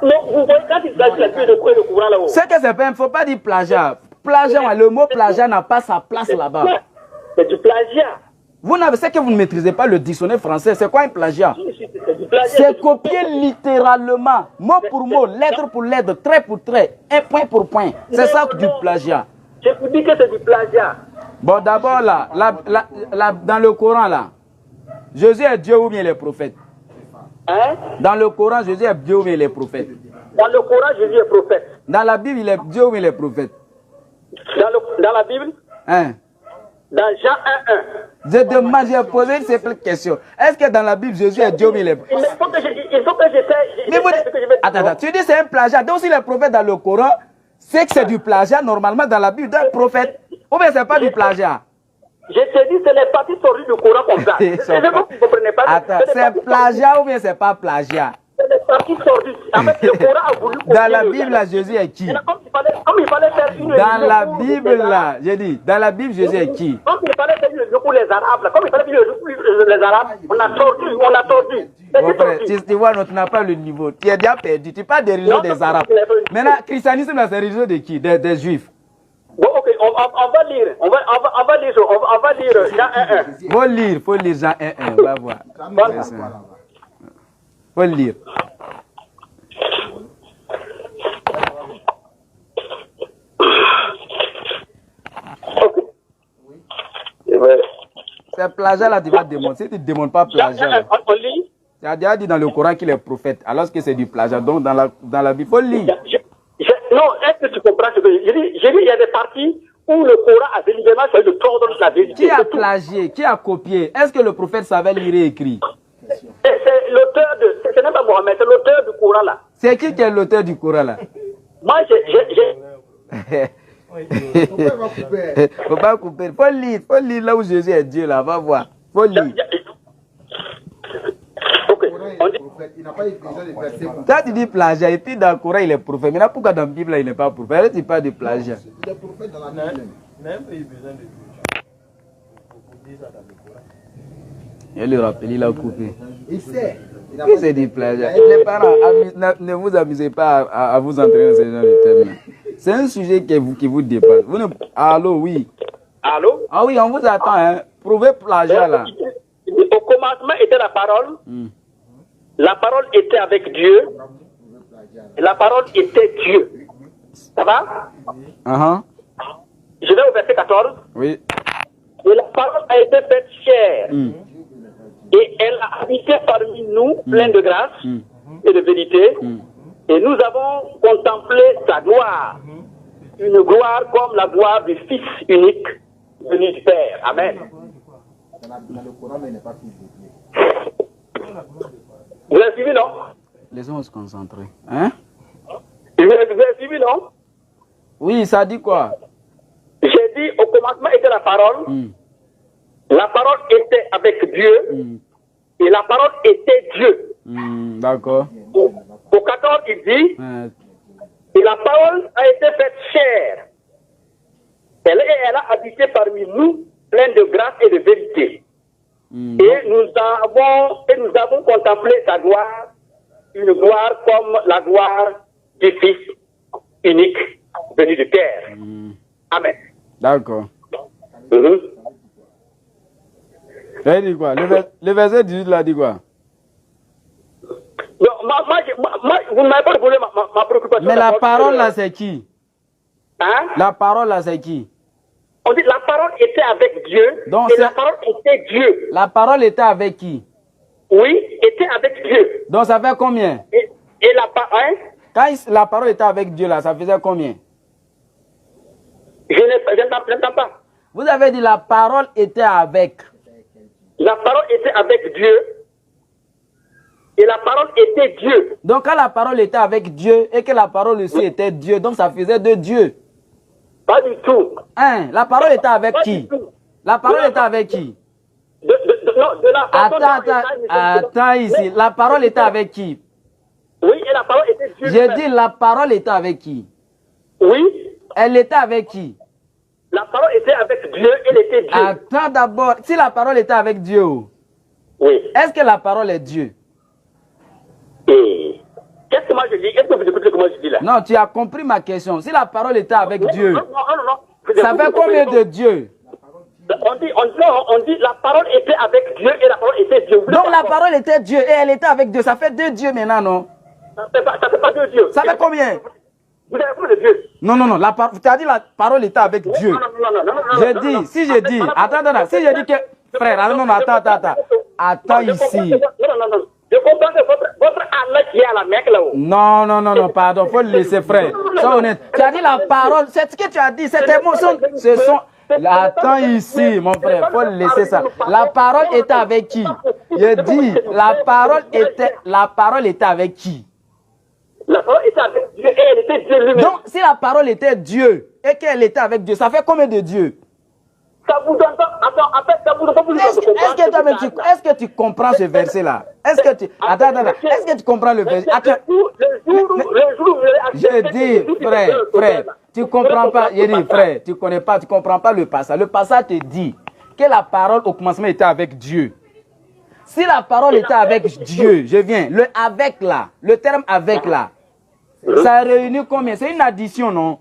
Non, vous voyez, quand il s'agit de le courant là-haut. C'est que c'est pas, il ne faut pas dire plagiat. Plagiat, le mot plagiat n'a pas sa place là-bas. C'est du plagiat. C'est que vous ne maîtrisez pas le dictionnaire français. C'est quoi un plagiat? C'est copier littéralement, mot pour mot, lettre pour lettre, trait pour trait, un point pour point. C'est ça du plagiat. Je vous dis que c'est du plagiat. Bon, d'abord là, dans le Coran là, Jésus est Dieu ou bien les prophètes? Hein? Dans le Coran, Jésus est Dieu ou bien les prophètes? Dans le Coran, Jésus est prophète. Dans la Bible, il est Dieu ou bien les prophètes? Dans la Bible? Hein? Dans Jean 1:1. J'ai posé une simple question. Est-ce que dans la Bible, Jésus est Dieu ou bien les prophètes? Il faut que je Attends, tu dis c'est un plagiat. Donc si les prophètes dans le Coran, c'est que c'est du plagiat normalement dans la Bible d'un prophète. Ou bien c'est pas du plagiat? Je te dis, c'est les parties sorties du Coran comme ça. Vous ne comprenez pas. Attends, c'est plagiat ou bien c'est pas plagiat? C'est les parties sorties. Avec le Coran a voulu. Dans la Bible, là, Jésus est qui? Comme il fallait faire une dans la Bible, là, j'ai dit, dans la Bible, Jésus est qui? Comme il fallait faire une religion pour les Arabes, là. Comme il fallait faire une religion pour les Arabes, on a tordu. Bon, frère, tu vois, tu n'as pas le niveau. Tu es déjà perdu. Tu parles des religions des Arabes. Maintenant, christianisme, c'est la religion de qui? Des Juifs. Bon, ok, on va lire. On va lire Jean 1:1. Faut lire Jean 1:1. On va voir. Voilà. Faut lire. Ok. C'est plagiat là, tu vas démontrer. Si tu ne démontres pas plagiat, là, on lit. tu as déjà dit dans le Coran qu'il est prophète, alors que c'est du plagiat. Donc dans la Bible, il faut lire. Non, est-ce que tu comprends ce que je dis? J'ai dit, il y a des parties où le Coran a délibérément choisi de tordre la vérité. Qui a plagié? Qui a copié? Est-ce que le prophète savait lire et écrire? C'est l'auteur de... Ce n'est pas Mohamed, c'est l'auteur du Coran là. C'est qui est l'auteur du Coran là? Moi, j'ai... Faut pas couper. Faut lire là où Jésus est Dieu là, va voir. Faut lire. Ok, on dit... Toi tu dis plagiat et puis dans le Coran il est prophète. Maintenant pourquoi dans la Bible là, il n'est pas prophète? Tu parles de plagiat. Il est prophète dans la Bible. Il le rappelle, il a coupé. Il sait. Qui c'est du plagiat? Les parents, ne vous amusez pas à vous entraîner dans ce genre de termes. C'est un sujet qui vous dépasse. Allô, oui. Allô? Ah oui, on vous attend. Hein. Prouvez plagiat là. Au commencement était la parole. La parole était avec Dieu. La parole était Dieu. Ça va? Je vais au verset 14. Oui. Et la parole a été faite chair. Et elle a habité parmi nous, pleine de grâce et de vérité. Et nous avons contemplé sa gloire. Une gloire comme la gloire du Fils unique venu du Père. Amen. Dans le Coran, mais il n'est pas tout. Vous avez suivi, non? Laissons-nous se concentrer. Hein? Vous avez suivi, non? Oui, ça dit quoi? J'ai dit, au commencement était la parole. La parole était avec Dieu. Et la parole était Dieu. D'accord. Au 14, il dit, et la parole a été faite chair. Elle a habité parmi nous, pleine de grâce et de vérité. Et nous avons contemplé sa gloire, une gloire comme la gloire du Fils unique venu du Père. Amen. D'accord. Ça dit quoi? Le verset 18 là dit quoi? Non, vous ne m'avez pas répondu ma préoccupation. Mais la parole là c'est qui? Hein? La parole là c'est qui? On dit la parole était avec Dieu. Donc, et la parole était Dieu. La parole était avec qui? Oui, était avec Dieu. Donc ça fait combien? Et la parole... Quand la parole était avec Dieu là, ça faisait combien? Je n'entends pas. Vous avez dit la parole était avec. La parole était avec Dieu. Et la parole était Dieu. Donc quand la parole était avec Dieu et que la parole aussi était Dieu, donc ça faisait de Dieu. Pas du tout. Hein? La parole était avec qui? La parole était avec qui? Attends ici. La parole était avec qui? Oui, et la parole était Dieu. J'ai dit la parole était avec qui? Oui. Elle était avec qui? La parole était avec Dieu, elle était Dieu. Attends d'abord. Si la parole était avec Dieu, oui. Est-ce que la parole est Dieu? Qu'est-ce que moi je dis? Est-ce que moi je dis là. Non, tu as compris ma question. Si la parole était avec Dieu, Non. ça fait combien de Dieu? On dit la parole était avec Dieu et la parole était Dieu. Donc la parole était Dieu et elle était avec Dieu. Ça fait 2 dieux maintenant, non? Ça fait pas 2 dieux. Ça fait combien? Vous avez combien de dieux? Non. Tu as dit la parole était avec Dieu. Non. J'ai dit, si j'ai dit, attends, si j'ai dit que, frère, attends. Attends ici. Non. Je comprends que votre Allah qui est à la Mecque là-haut. Non, pardon, faut le laisser, frère. Sois honnête. Tu as dit la parole, c'est ce que tu as dit, cette émotion, ce sont... Attends ici, mon frère, faut le laisser ça. La parole était avec qui? Je dis, la parole était avec qui? La parole était avec Dieu et elle était Dieu lui-même. Donc, si la parole était Dieu et qu'elle était avec Dieu, ça fait combien de dieux? Ça vous donne pas. Attends, ça vous donne pas plus de comprendre. Est-ce que tu comprends ce verset-là? Est-ce que tu comprends le verset? Le jour où vous allez Je dis, frère, tu comprends pas. Je dis, frère, tu connais pas, tu comprends pas le passage. Le passage te dit que la parole au commencement était avec Dieu. Si la parole était avec Dieu, je viens, le terme avec là, ça réunit combien? C'est une addition, non?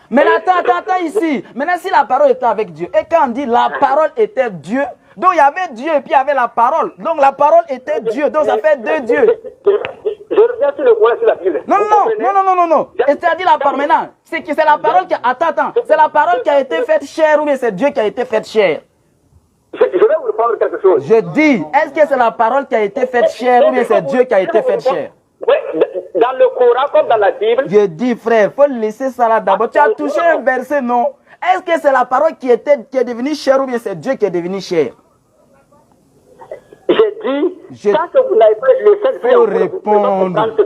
Mais attends ici. Maintenant, si la parole était avec Dieu, et quand on dit la parole était Dieu, donc il y avait Dieu et puis il y avait la parole. Donc la parole était Dieu, donc ça fait 2 dieux. Je reviens sur le point sur la Bible. Non. Et tu as dit la parole maintenant. C'est la parole qui a... Attends. C'est la parole qui a été faite chair ou bien c'est Dieu qui a été faite chair? Je vais vous répondre quelque chose. Je dis, est-ce que c'est la parole qui a été faite chair ou bien c'est Dieu qui a été faite chair? Oui, dans le Coran comme dans la Bible. Je dis, frère, il faut laisser ça là d'abord. Tu as touché un verset, non? Est-ce que c'est la parole qui est devenue chair ou bien c'est Dieu qui est devenu chair? J'ai dit, tant que vous n'avez pas le Saint-Esprit, faut répondre.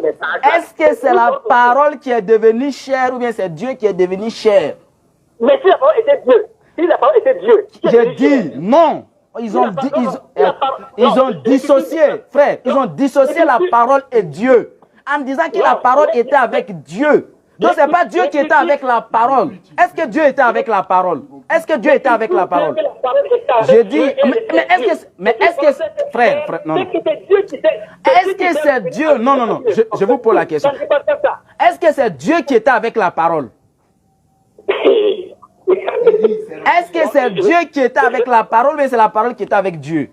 Est-ce que c'est la parole qui est devenue chair ou bien c'est Dieu qui est devenu chair? Mais si la parole était Dieu, Je dis non. Ils ont dissocié, frère, ils ont dissocié la parole et Dieu en disant que la parole était avec Dieu. Donc c'est pas Dieu qui était avec la parole. Est-ce que Dieu était avec la parole? Est-ce que Dieu était avec la parole? Je dis, mais est-ce que, frère, non. Est-ce que c'est Dieu? Non. Je vous pose la question. Est-ce que c'est Dieu qui était avec la parole? Est-ce que c'est Dieu qui était avec la parole, mais c'est la parole qui était avec Dieu?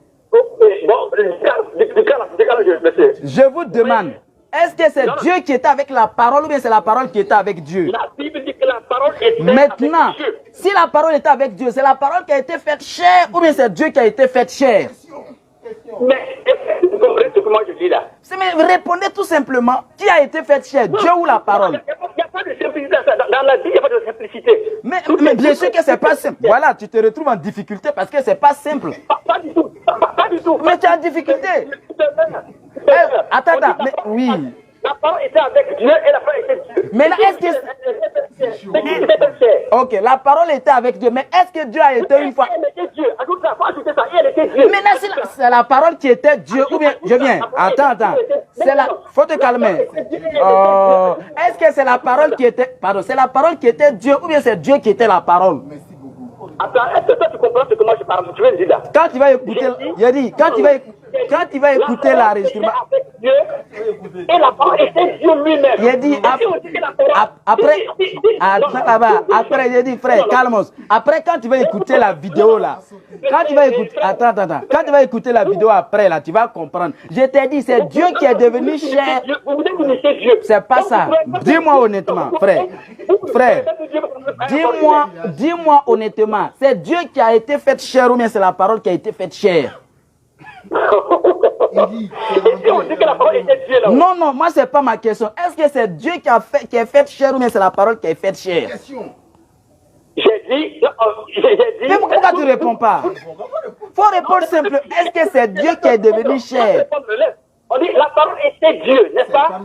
Je vous demande, est-ce que c'est Dieu qui était avec la parole ou bien c'est la parole qui était avec Dieu? La Bible dit que la parole était Maintenant, avec Dieu. si la parole était avec Dieu, c'est la parole qui a été faite chair ou bien c'est Dieu qui a été faite chair? Mais vous comprenez ce que moi je dis là? Mais répondez tout simplement, qui a été faite chair, Dieu ou la parole? Il n'y a pas de simplicité dans la vie, il n'y a pas de simplicité. Mais bien sûr que c'est pas simple. Voilà, tu te retrouves en difficulté parce que c'est pas simple. Pas du tout. Pas du tout. Mais tu es en difficulté. Attends, mais oui. La parole était avec Dieu et la parole était Dieu. Mais là, est-ce que... Ok, la parole était avec Dieu, mais est-ce que Dieu a été une fois... Elle était Dieu. Ajoute ça, faut ajouter ça. Elle était Dieu. Mais là, c'est la parole qui était Dieu, ou bien... Je viens. Attends. C'est la... Faut te calmer. Est-ce que c'est la parole qui était... Pardon, c'est la parole qui était Dieu, ou bien c'est Dieu qui était la parole? Attends, est-ce que toi tu comprends ce que moi je parle? Tu veux le dire là? Quand tu vas écouter... Je dis, quand tu vas écouter l'enregistrement... Et la parole était Dieu lui-même. Il dit après, j'ai dit frère, calmos. Après, quand tu vas écouter la vidéo là, quand tu vas écouter la vidéo après là, tu vas comprendre. Je t'ai dit, c'est Dieu qui est devenu chair. C'est pas ça. Dis-moi honnêtement, frère. Dis-moi honnêtement, c'est Dieu qui a été fait chair ou bien c'est la parole qui a été faite chair? Non, moi c'est pas ma question. Est-ce que c'est Dieu qui est fait chair ou bien c'est la parole qui est faite chair? J'ai dit. Mais pourquoi tu ne réponds pas? Faut répondre simplement. Est-ce que c'est Dieu qui est devenu chair? On dit la parole était Dieu, n'est-ce pas?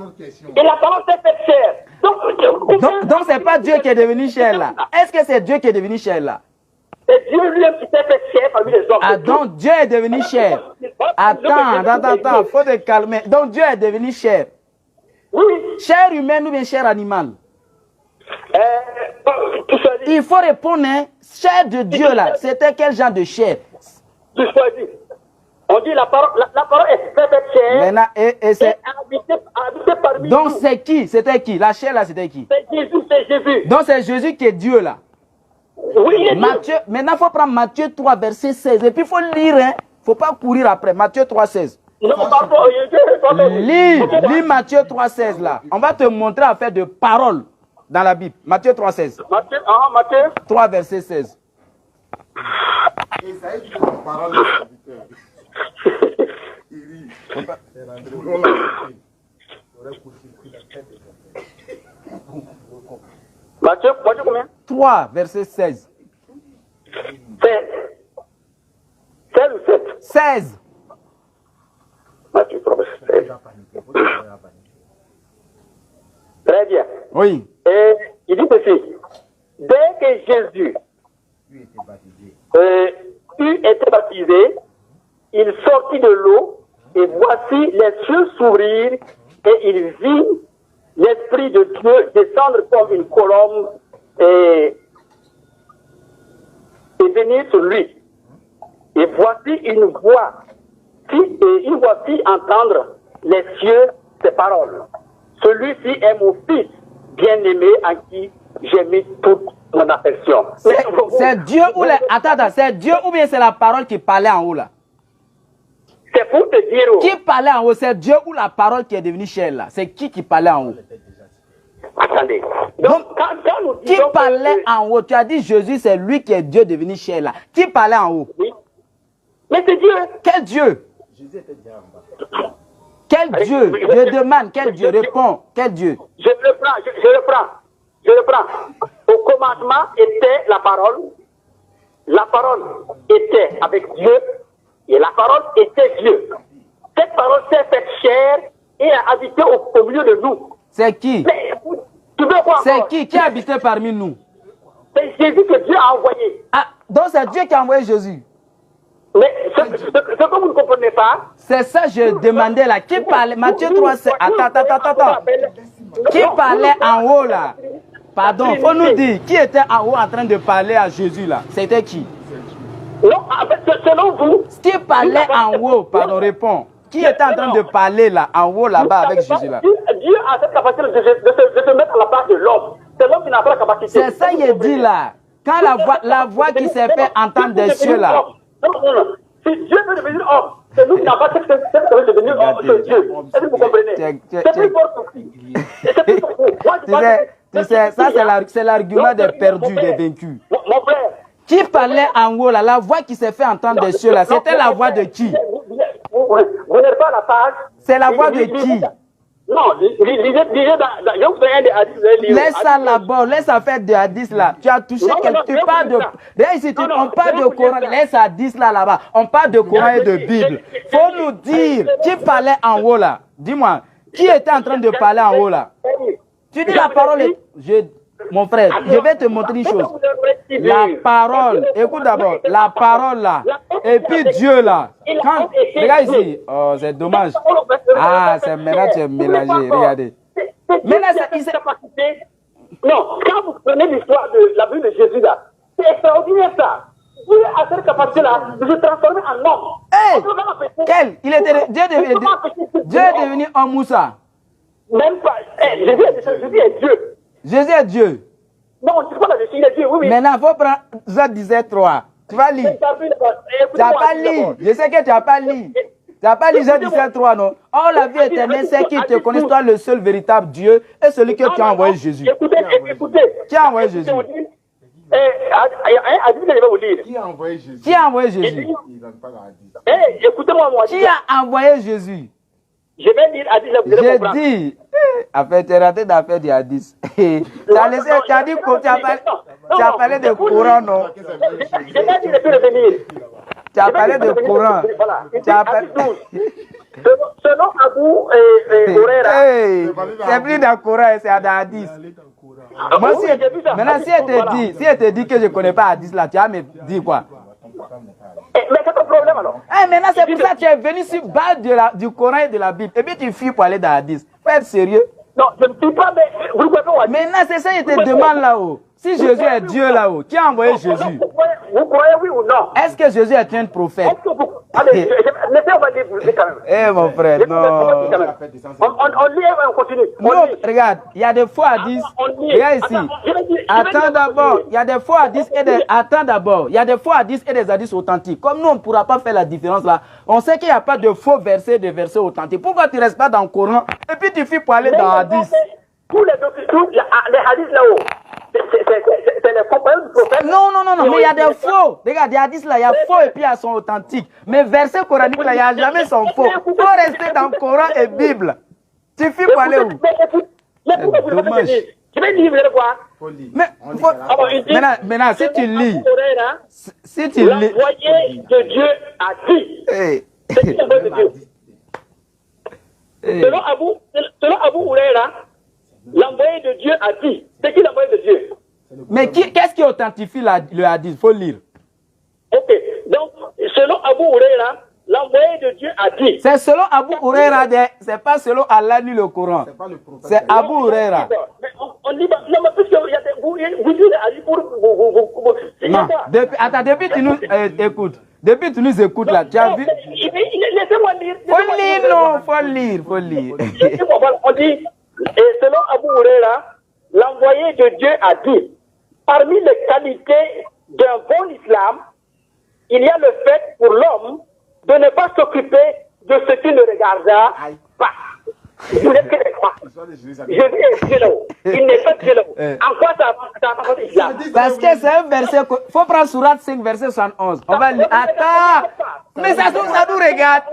Et la parole s'est faite chair. Donc c'est pas Dieu qui est devenu chair là. Est-ce que c'est Dieu qui est devenu chair là? C'est Dieu lui-même qui s'est fait chair parmi les hommes. Ah, donc Dieu est devenu chair. Attends, faut te calmer. Donc Dieu est devenu chair. Oui. Chair humaine ou bien chair animale? Tu choisis. Il faut répondre, hein. Chair de Dieu là, c'était quel genre de chair? Tu choisis. On dit la parole est faite chair. Maintenant, et c'est... habité parmi Donc nous. c'est qui? C'était qui? La chair là, c'était qui? C'est Jésus, c'est Jésus. Donc c'est Jésus qui est Dieu là. Oui, il est Dieu. Matthieu, maintenant, il faut prendre Matthieu 3, verset 16. Et puis, il faut lire, hein. Il ne faut pas courir après. Matthieu 3, 16. Non, pardon, Lis Matthieu 3, 16 là. On va te montrer à faire de paroles dans la Bible. Matthieu 3, 16. Matthieu 3, verset 16. Et ça dit la parole du serviteur. Il rit. On l'a écouté. Matthieu combien? 3, verset 16. 16. 16 ou 7? 16. Matthieu 3, 16. Très bien. Oui. Et il dit ceci. Dès que Jésus eut été baptisé, il sortit de l'eau et voici les cieux s'ouvrir et il vit l'Esprit de Dieu descendre comme une colombe et venir sur lui. Et voici une voix fit entendre les cieux ces paroles. Celui-ci est mon fils bien-aimé en qui j'ai mis toute mon affection. C'est Dieu ou les... Attends, c'est Dieu ou bien c'est la parole qui parlait en haut là? C'est pour te dire... Qui parlait en haut? C'est Dieu ou la parole qui est devenue chair là? C'est qui parlait en haut? Attendez. Donc, qui parlait en haut? Tu as dit Jésus, c'est lui qui est Dieu devenu chair là. Qui parlait en haut? Oui. Mais c'est Dieu. Quel Dieu? Jésus était déjà en bas. Quel Dieu? Je demande, quel Dieu? Réponds, quel Dieu? Je reprends. Au commencement était la parole. La parole était avec Dieu. Et la parole était Dieu. Cette parole s'est faite chair et a habité au milieu de nous. C'est qui? Mais, tu veux quoi? C'est qui habitait parmi nous? C'est Jésus que Dieu a envoyé. Ah, donc c'est Dieu qui a envoyé Jésus. Mais ce que vous ne comprenez pas... C'est ça que je demandais là. Qui parlait? Matthieu 3, c'est... Attends. Qui parlait en haut là? Pardon, faut nous dire. Qui était en haut en train de parler à Jésus là? C'était qui? Non, en fait, selon vous... Qui parlait en haut? Pardon, réponds. Qui était en train de parler là, en haut là-bas avec Jésus là? Dieu a cette capacité de se mettre à la place de l'homme. C'est l'homme qui n'a pas la capacité. C'est ça qu'il a dit là. Quand la voix qui s'est fait entendre des cieux là. Non. Si Dieu veut devenir homme, c'est nous qui n'avons pas cette capacité de devenir homme, c'est Dieu. Est-ce que vous comprenez? C'est plus fort que lui. C'est plus fort que lui. Tu sais, ça c'est l'argument des perdus, des vaincus. Mon frère. Qui parlait en haut là? La voix qui s'est fait entendre des cieux là, c'était la voix de qui? Vous n'êtes pas à la page. C'est la voix de qui? Non, je vous donne des hadiths. Laisse ça là-bas, laisse ça faire des hadiths là. Tu as touché quelque... Tu parles de... Regarde ici, on parle de Coran, laisse hadiths là-bas. On parle de Coran et de Bible. Faut nous dire, qui parlait en haut là? Dis-moi, qui était en train de parler en haut là? Tu dis la parole... Mon frère, je vais te montrer une chose. La parole, écoute d'abord, la parole là, et puis Dieu là. Quand, regarde ici, oh c'est dommage. Ah, c'est maintenant tu es mélangé, regardez. Maintenant, non, quand vous prenez l'histoire de la vie de Jésus là, c'est extraordinaire ça. Dieu a cette capacité là de se transformer en homme. Hey, Dieu est devenu homme Moussa. Même pas, Jésus est Dieu. Jésus est Dieu. Non, je ne sais pas Jésus est Dieu, oui. Maintenant, il faut prendre Jean 17, 3. Tu vas lire. Tu n'as pas lu. Je sais que tu n'as pas lu. Tu n'as pas lu Jean 17, 3, non? Oh, la vie éternelle, c'est qui te connaît, toi, le seul véritable Dieu, et celui que tu as envoyé Jésus. Écoutez. Qui a envoyé Jésus? Qui a envoyé Jésus? Qui a envoyé Jésus? Il donne pas la hadith. Écoutez-moi, moi. Qui a envoyé Jésus? Je vais lire Hadith, vous allez comprendre. J'ai dit, après, tu as raté d'affaire du Hadith. Tu as dit que tu as parlé de Coran, non? Je vais dire de revenir. Tu as parlé de Coran. Tu as parlé... Selon Abou et Huraira. C'est plus dans le Coran, c'est dans Hadith. Moi, maintenant, si elle te dit que je ne connais pas Hadith là, tu vas me dire quoi? Mais c'est ton problème alors. Maintenant, c'est pour ça que tu es venu sur base du Coran et de la Bible. Et puis tu fuis pour aller dans Hadith. Faut être sérieux. Non, je ne suis pas, mais vous ne pouvez pas. Maintenant, c'est ça, je te demande là-haut. Si Jésus est Dieu là-haut, qui a envoyé Jésus? Vous croyez oui ou non? Est-ce que Jésus est un prophète? Allez, laissez-moi dire quand même. Eh mon frère, non. On lit et on continue. Non, regarde, il y a des faux hadiths. Regarde ici. Attends d'abord, il y a des faux hadiths et des... Attends d'abord, il y a des faux hadiths et des hadiths authentiques. Comme nous, on ne pourra pas faire la différence là. On sait qu'il n'y a pas de faux versets et de versets authentiques. Pourquoi tu ne restes pas dans le Coran et puis tu fuis pour aller dans hadith? Tous les documents, les hadiths là-haut, c'est les compagnons du prophète. Non, mais il y a des faux. Regarde, il y a hadiths là, il y a faux et puis ils sont authentiques. Mais versets coraniques là, il n'y a jamais son faux. Il faut rester dans le Coran et Bible. Tu fuis pour aller où? C'est dommage. Je vais lire, vous allez voir. Mais maintenant, si tu lis, l'envoyé de Dieu a dit. C'est qui l'envoyé de Dieu? Selon Abu Huraira, l'envoyé de Dieu a dit. C'est qui l'envoyé de Dieu? Mais qu'est-ce qui authentifie le hadith? Il faut lire. Ok. Donc, selon Abu Huraira, l'envoyé de Dieu a dit. C'est selon Abu Huraira, c'est pas selon Allah ni le Coran. C'est Abu Huraira. On dit, non, mais puisque vous dites les hadiths pour vous. Non, depuis tu nous écoutes. Depuis tu nous écoutes là, tu as vu? Laissez-moi lire. Faut lire. On dit, et selon Abu Huraira, l'envoyé de Dieu a dit, parmi les qualités d'un bon islam, il y a le fait pour l'homme de ne pas s'occuper de ce qui ne regarda pas. Vous n'êtes que des croix. Je dis là-haut. Il n'est pas Dieu là-haut. En quoi ça apporte l'islam? Parce que c'est un verset. Il faut prendre Sourate 5, verset 71. On va lire. Attends. Mais ça nous regarde.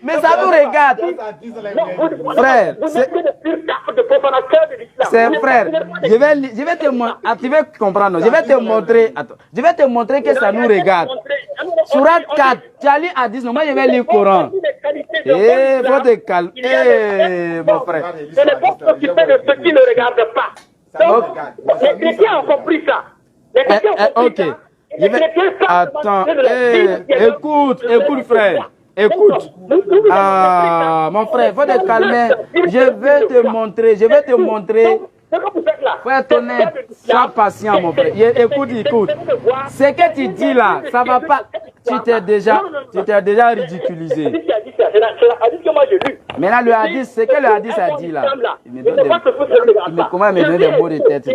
Mais ça nous regarde. Frère, c'est frère. Je vais te montrer. Tu vas comprendre. Je vais te montrer. Attends. Je vais te montrer que ça nous regarde. Sourate 4. Tu as lu hadith. Moi, je vais lire le Coran. Eh, faut te calmer. Mon frère. Je ne peux pas s'occuper de ceux qui ne regardent pas. Donc, les chrétiens ont compris ça. Les chrétiens ont compris ça. Attends. Écoute, frère. Écoute, mon frère, il faut te calmer. Je vais te montrer. Faut être honnête, sois patient, mon frère. Écoute. Ce que tu dis là, ça va pas. Tu t'es déjà ridiculisé. Maintenant, le hadith, c'est que le hadith a dit là. Comment me donner des mots de tête?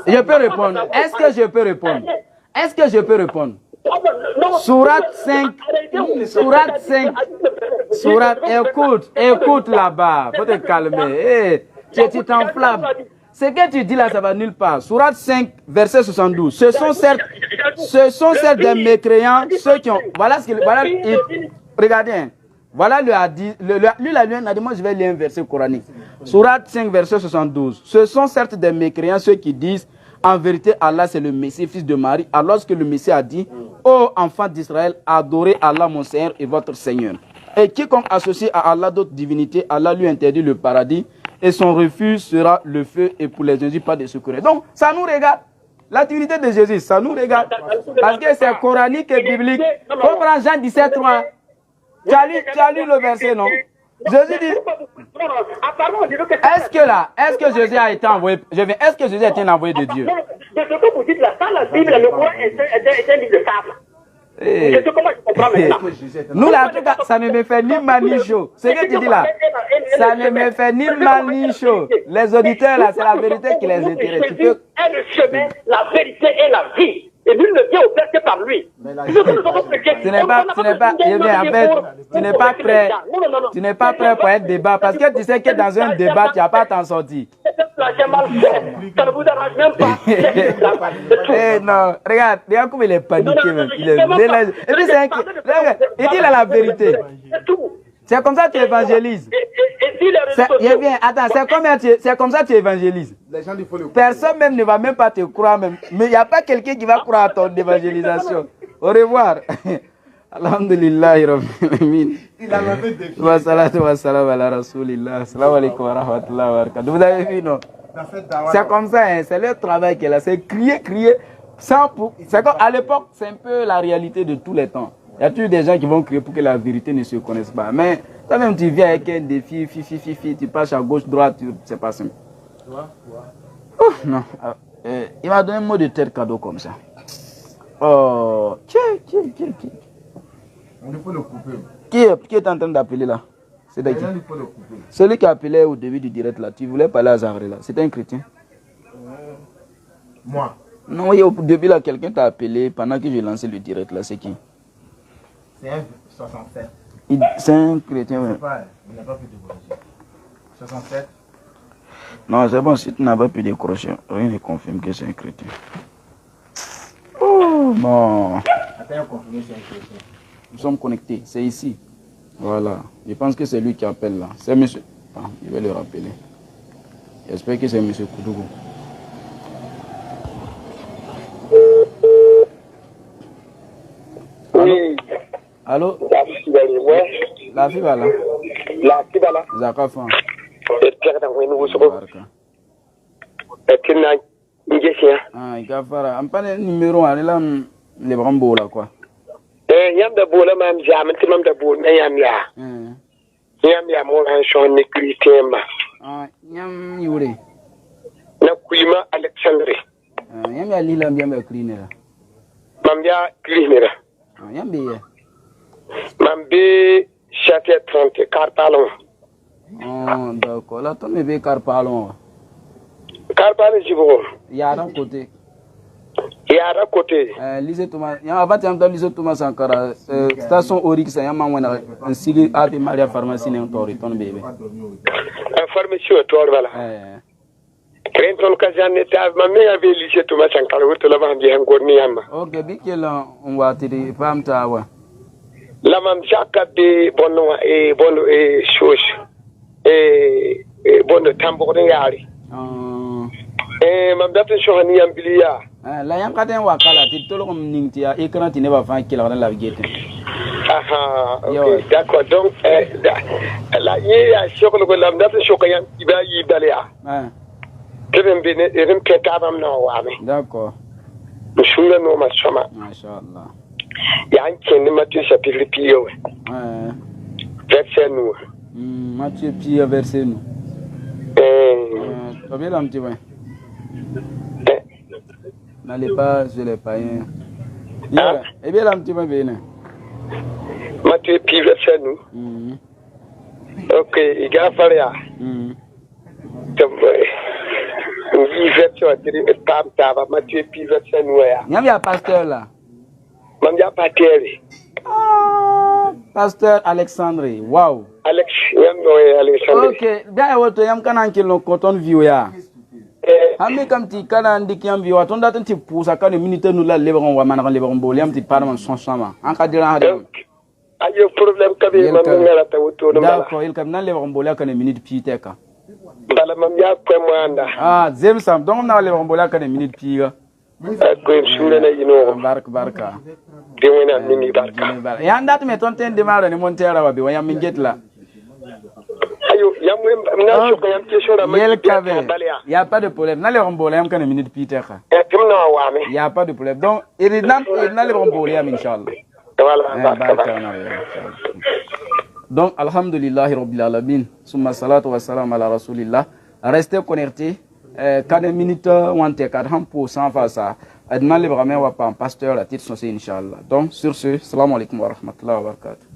Je peux répondre. Est-ce que je peux répondre? Sourate 5, écoute là-bas, faut te calmer. Tu t'enflammes. Ce que tu dis là, ça va nulle part. Sourate 5, verset 72. Ce sont certes des mécréants, ceux qui ont. Regardez, voilà le hadith. Lui, la lune a dit, moi je vais lire un verset coranique. Sourate 5, verset 72. Ce sont certes des mécréants, ceux qui disent, en vérité, Allah c'est le Messie, fils de Marie. Alors que le Messie a dit, ô enfants d'Israël, adorez Allah mon Seigneur et votre Seigneur. Et quiconque associe à Allah d'autres divinités, Allah lui interdit le paradis et son refuge sera le feu et pour les injures pas de secours. Donc, ça nous regarde. La divinité de Jésus, ça nous regarde. Parce que c'est coranique et biblique. Il faut prendre Jean 17, 3. Tu as lu le verset, non? Jésus dit, est-ce que Jésus a été envoyé? Est-ce que Jésus a été un envoyé de Dieu? De ce que vous dites là, ça, la Bible, le Coran est un livre de fable. C'est ce que moi je comprends maintenant. Nous là, en tout cas, ça ne me fait ni mal ni chaud. Ce que tu dis là, ça ne me fait ni mal ni chaud. Les auditeurs là, c'est la vérité qui les intéresse. Jésus est le chemin, la vérité et la vie. Et lui ne vient au Père que par lui. Tu n'es pas prêt pour être débat parce que tu sais que dans un débat, tu n'as pas t'en sortir. Ça ne vous arrange même pas. Non, regarde comme il est paniqué même. Il est mélangé. Et puis il dit la vérité. C'est comme ça que tu évangélises. Attends, c'est comme ça que tu évangélises. Personne même ne va même pas te croire même. Mais il n'y a pas quelqu'un qui va croire à ton évangélisation. Au revoir. Alhamdulillah rabbil alamin. Il a levé des pieds. Wa salatu wa salam ala rasulillah. Assalamu alaikum wa rahmatullahi wa barakatuh. Vous avez vu, non? C'est comme ça, hein, c'est le travail qu'elle a. C'est crier. C'est comme à l'époque, c'est un peu la réalité de tous les temps. Il y a toujours des gens qui vont crier pour que la vérité ne se connaisse pas. Mais toi-même, tu viens avec un défi, tu passes à gauche, droite, c'est pas simple. Non. Il m'a donné un mot de tête cadeau comme ça. Oh, tiens. On peut le couper. Qui est en train d'appeler là? C'est qui? Il faut le couper. Celui qui appelait au début du direct là, tu voulais parler à Zaharé là, c'était un chrétien? Moi? Non, au début là, quelqu'un t'a appelé pendant que j'ai lancé le direct là, c'est qui? C'est un 67. C'est un chrétien, ouais. Il n'a pas pu décrocher. 67. Non, c'est bon, si tu n'as pas pu décrocher, rien ne confirme que c'est un chrétien. Oh, bon. Attends, confirmer c'est un chrétien. Nous sommes connectés, c'est ici. Voilà, je pense que c'est lui qui appelle là. C'est monsieur. Ah, je vais le rappeler. J'espère que c'est monsieur Koudougou. Oui. Allô? La fille va là. La fille va là. Zakafan. Ah, il a fait un panel numéro 1 là, les brambots là quoi. Yam da bola mam jam timam da bol na yam ya. Yam ya mo han shon ni kritema. Ah, yam yure. Na kuima Alexandre. Yam ya lila yam ya cleaner. Mam ya cleaner. Yam be. Mam be château 30 carpalon. Oh, d'accord. Là, ton bébé carpalon. Carpalon jibo. Ya d'un côté. Yara côté. Lycée Thomas, il y a un lycée Thomas Sankara, station Orix, il y a un sili à des Maria pharmacie et un tori, ton bébé. Un pharmacie au tor, voilà. Renton Kazan était à ma mère avait lycée Thomas Sankara, où tu l'as vendu un gourniam. Ok, biquel on va te dire, pas me tawa. La mam Jacques de bonno et bonno et chose. Et bonno tambour de yari. Mam date sur un yambilia. La yam katen wakala ti tolo comme ningtia écran ti ne va faire qu'il a la guette. Ah, ok, d'accord. Donc la yé sur le lam date sur kayam iba yibalia. Kevin bene erim ketabam no wame. D'accord. Mushunga no masama. Mashallah. Ya nkene Matthieu chapitre pio. Verset nous. Matthieu pio verset nous. Bien un petit peu. N'allez pas chez les païens. Et bien, un petit peu bien. Matthieu P. verset nous. Ok, il y a fallu. Il verset Matthieu P. verset nous. Il y a un pasteur là. Il y a pasteur. Pasteur Alexandre. Waouh. Alex, Alexandre. Ok, bien, il y a un canal qui est coton vieux. Hame kam ti kana ndiki yam bi wato ndaten ti pousa kan minute nous la lebron wa man lebron boliam ti parman son sama en ka dira hade ayo problème kabe man ngala tawto no d'accord il kam nan lebron bolia kan minute pi teka bala mam ya ko mo anda zem sam donc na lebron bolia kan minute pi ga ko sura na yino barka de wona mini barka ya ndat me ton ten demara ni mon tera wa bi wa yam min get la ayo yam na ko yam question la il y a pas de problème na le rombolem kan minute Peter il y a pas de problème donc il na le rombolem inchallah voilà donc alhamdulillah rabbil alamin summa salatu wassalam ala rasulillah restez connectés quand minute wante 40% face à adna le vraiment wa pasteur la titre son inchallah donc sur ce salam alaykoum wa rahmatullahi wa barakatuh.